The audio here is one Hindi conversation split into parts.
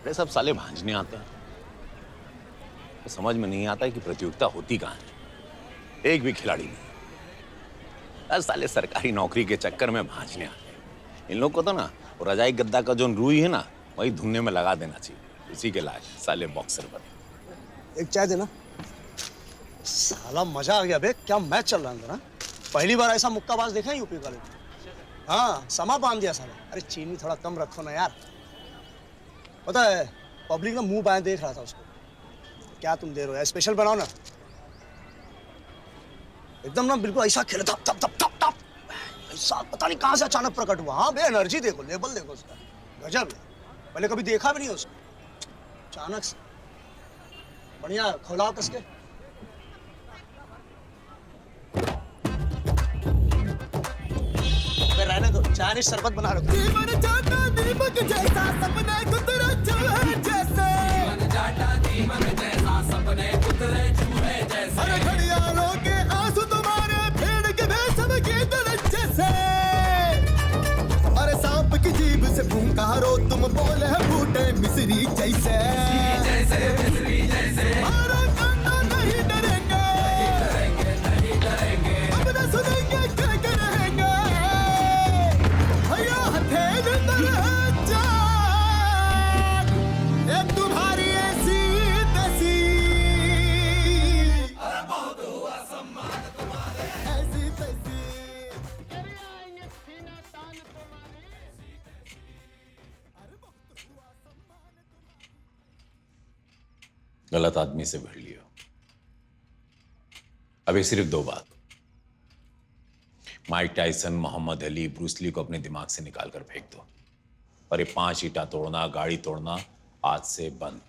अरे सब साले भांजने आते हैं। तो समझ में नहीं आता है कि प्रतियोगिता होती कहाँ है। एक भी खिलाड़ी नहीं। बस साले सरकारी नौकरी के चक्कर में भांजने आते हैं। इन लोग को तो ना वो रजाई गद्दा का जो रुई है ना, वही धुनने में लगा देना चाहिए। उसी के लायक साले बॉक्सर बने। एक चाय देना। साला मजा आ गया बे, क्या मैच चल रहा है अंदर। हाँ? पहली बार ऐसा मुक्काबाज देखा है यूपी वाले में। हाँ, समा बांध दिया साला। अरे चीनी थोड़ा कम रखो ना यार। पता है पब्लिक ना मुंह बाएं देख रहा था उसको। क्या तुम दे रहे हो यार, स्पेशल बनाओ ना। एकदम ना बिल्कुल ऐसा खेले थप थप थप थप थप। ऐसा पता नहीं कहां से अचानक प्रकट हुआ। हाँ बे, एनर्जी देखो, लेवल देखो उसका, गजब है। पहले कभी देखा भी नहीं उसको, अचानक से बढ़िया खौलाओ कसके। रहने दो, चाइनीज शरबत बना रखो। जीवन जाता दीपक जैसा सपने कुतरे चूहे जैसे। जीवन जाता दीपक जैसा सपने कुतरे चूहे जैसे। अरे घड़ियालों के आंसू तुम्हारे भेड़ के भेषम के दर्द जैसे। अरे सांप की जीभ से फुंकारो तुम बोले फूटे मिस्री जैसे। मिस्री जैसे। मारा कांटा नहीं डरेंगे। नहीं डरेंगे। अब न सुनेंगे क्या करेंगे। तुम्हारी ऐसी तसी बहुत हुआ सम्मान तुम्हारे ऐसी तसी। गलत आदमी से भिड़ लियो। अभी सिर्फ दो बात। Mike Tyson, Muhammad Ali, Bruce Lee को अपने दिमाग से निकाल कर फेंक दो। और ये 5 ईंटा तोड़ना, गाड़ी तोड़ना आज से बंद।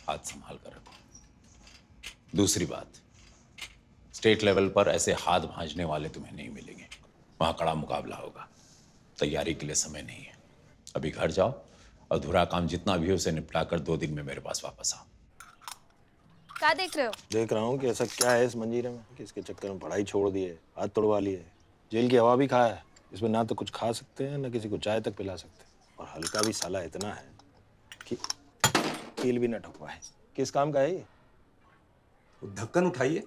हाथ संभाल कर रखो। दूसरी बात, स्टेट लेवल पर ऐसे हाथ भांजने वाले तुम्हें नहीं मिलेंगे। वहां कड़ा मुकाबला होगा। तैयारी के लिए समय नहीं है। अभी घर जाओ, अधूरा काम जितना भी हो उसे निपटाकर 2 दिन में मेरे पास वापस आओ। क्या देख रहे हो? देख रहा हूँ कि ऐसा क्या है इस मंजीरे में कि इसके चक्कर में पढ़ाई छोड़ दी है, हाथ तोड़वा ली है, जेल की हवा भी खाया है। इसमें ना तो कुछ खा सकते हैं ना किसी को चाय तक पिला सकते हैं। और हल्का भी साला इतना है कि कील भी ना ठोकवाए। किस काम का है ये? ढक्कन उठाइए,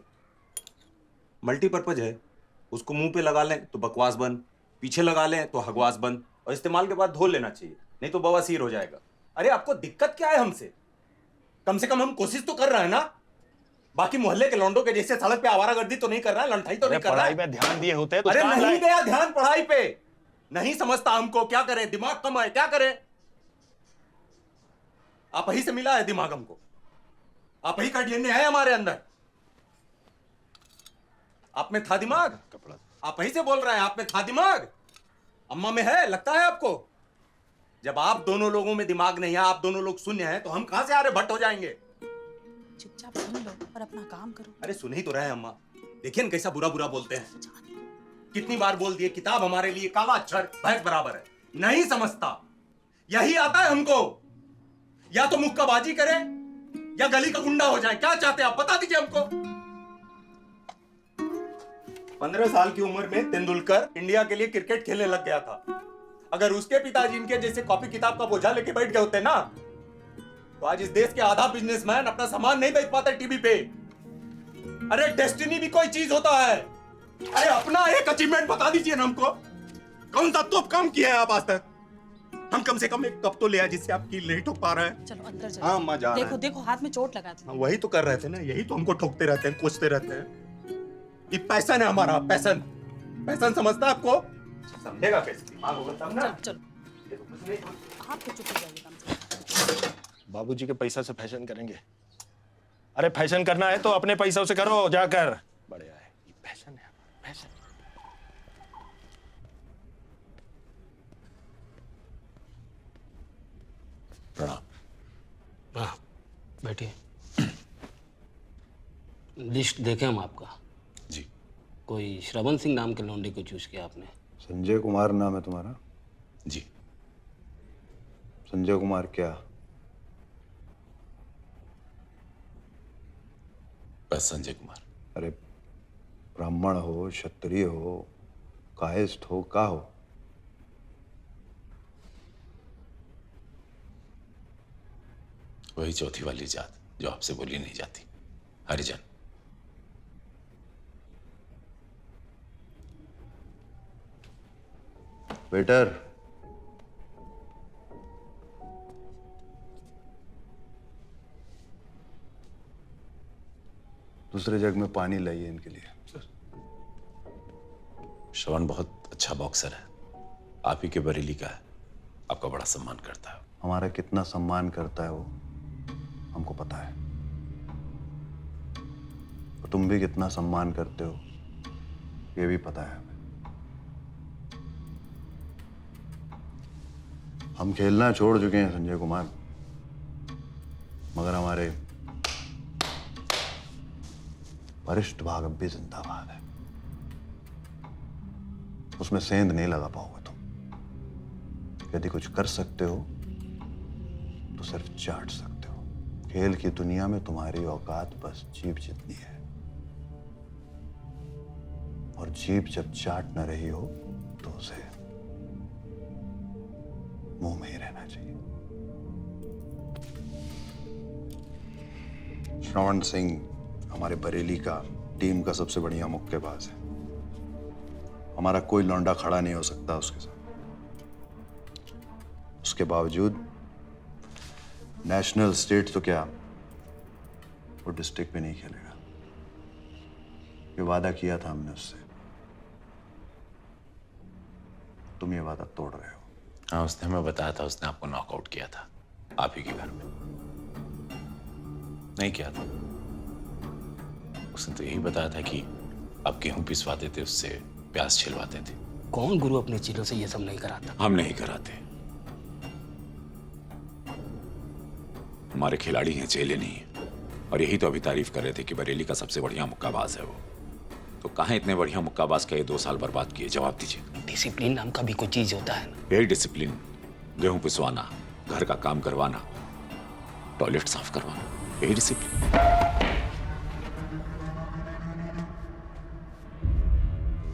मल्टीपर्पज है। उसको मुंह पे लगा लें तो बकवास बंद, पीछे लगा लें तो हगवास बंद, और इस्तेमाल के बाद धो लेना चाहिए, नहीं तो बवासीर हो जाएगा। अरे आपको दिक्कत क्या है हमसे? कम से कम हम कोशिश तो कर रहे हैं ना। बाकी मोहल्ले के लौंडों के जैसे सड़क पे आवारागर्दी तो नहीं कर रहा है, लंठाई तो नहीं कर रहा है। पढ़ाई पे ध्यान दिए होते तो अरे नहीं गया ध्यान पढ़ाई पे, नहीं समझता हमको। क्या करें, दिमाग कम है, क्या करें? आप ही से मिला है दिमाग हमको, आप ही का डीएनए है हमारे अंदर। आप में था दिमाग, आप ही से बोल रहे हैं। आप में था दिमाग, अम्मा में है, लगता है आपको? जब आप दोनों लोगों में दिमाग नहीं है, आप दोनों लोग शून्य हैं, तो हम कहां से आर्यभट्ट हो जाएंगे? चुपचाप सुन लो और अपना काम करो। अरे सुन ही तो रहे हैं अम्मा, देखिए ना कैसा बुरा बुरा बोलते हैं। कितनी बार बोल दिए किताब हमारे लिए काला अक्षर भैंस बराबर है, नहीं समझता। यही आता है हमको, या तो मुक्काबाजी करे या गली का गुंडा हो जाए। क्या चाहते हैं आप, बता दीजिए हमको। 15 साल की उम्र में तेंदुलकर इंडिया के लिए क्रिकेट खेलने लग गया था। अगर उसके पिताजी इनके जैसे कॉपी किताब का बोझा लेके बैठ गए होते ना, तो आज इस देश के आधा बिजनेसमैन अपना सामान नहीं बेच पाते टीवी पे। अरे डेस्टिनी भी कोई चीज होता है। अरे अपना एक अचीवमेंट बता दीजिए ना हमको। कौन सा तोप काम किया है आप आज तक? हम कम से कम एक कप तो ले आए जिससे आप कील नहीं ठोक पा रहे हैं। चलो अंदर चलो। हाँ मजा। देखो देखो हाथ में चोट लगा थी। वही तो कर रहे थे ना, यही तो हमको ठोकते रहते हैं, कोसते रहते हैं। ये पैशन है हमारा, पैशन। पैशन समझता है आपको? समझेगा कैसे? दिमाग होगा तब ना। चलो आप तो चुप हो जाइए कम से कम। बाबूजी के पैसा से फैशन करेंगे? अरे फैशन करना है तो अपने पैसों से करो जाकर। बढ़िया है, ये फैशन है, फैशन। प्रणाम। हाँ बैठिए। लिस्ट देखें हम आपका। जी। कोई श्रवण सिंह नाम के लौंडे को चूज किया आपने? संजय कुमार नाम है तुम्हारा? जी। संजय कुमार क्या? बस संजय कुमार। अरे ब्राह्मण हो, क्षत्रिय हो, कायस्थ हो, का हो? वही चौथी वाली जात जो आपसे बोली नहीं जाती, हरिजन। वेटर, दूसरे जग में पानी लाइए इनके लिए। श्रवण बहुत अच्छा बॉक्सर है, आप ही के बरेली का है, आपका बड़ा सम्मान करता है। हमारा कितना सम्मान करता है वो हमको पता है, और तुम भी कितना सम्मान करते हो ये भी पता है हमें। हम खेलना छोड़ चुके हैं संजय कुमार, मगर हमारे वरिष्ठ भाग अब भी जिंदाबाद है। उसमें सेंध नहीं लगा पाओगे तुम। यदि कुछ कर सकते हो तो सिर्फ चाट सकते हो। खेल की दुनिया में तुम्हारी औकात बस जीभ जितनी है, और जीभ जब चाट न रही हो तो उसे मुंह में ही रहना चाहिए। श्रवण सिंह हमारे बरेली का टीम का सबसे बढ़िया मुक्केबाज है। हमारा कोई लौंडा खड़ा नहीं हो सकता उसके साथ। उसके बावजूद नेशनल, स्टेट तो क्या, वो डिस्ट्रिक्ट भी नहीं खेलेगा। ये वादा किया था हमने उससे, तुम ये वादा तोड़ रहे हो। हाँ, उसने हमें बताया था, उसने आपको नॉकआउट किया था आप ही के घर में। नहीं किया था, उसने तो यही बताया था कि आप गेहूं पिसवाते थे, उससे प्याज छिलवाते थे। कौन गुरु अपने चेलों से ये सब नहीं कराता? हम नहीं कराते, हमारे खिलाड़ी हैं, चेले नहीं है। और यही तो अभी तारीफ कर रहे थे कि बरेली का सबसे बढ़िया मुक्काबाज है वो। तो कहाँ इतने बढ़िया मुक्काबाज का ये 2 साल बर्बाद किए? जवाब दीजिए। डिसिप्लिन नाम का भी कोई चीज होता है ना। यही डिसिप्लिन, गेहूं पिसवाना, घर का काम करवाना, टॉयलेट साफ करवाना, यही डिसिप्लिन।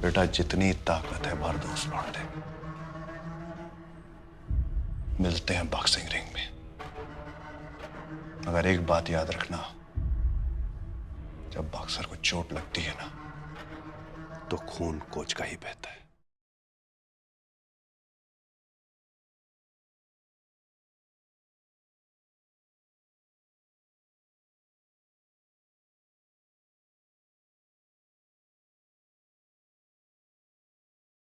बेटा, जितनी ताकत है भर दो उस लौंडे। मिलते हैं बॉक्सिंग रिंग में। मगर एक बात याद रखना, जब बॉक्सर को चोट लगती है ना तो खून कोच का ही बहता है।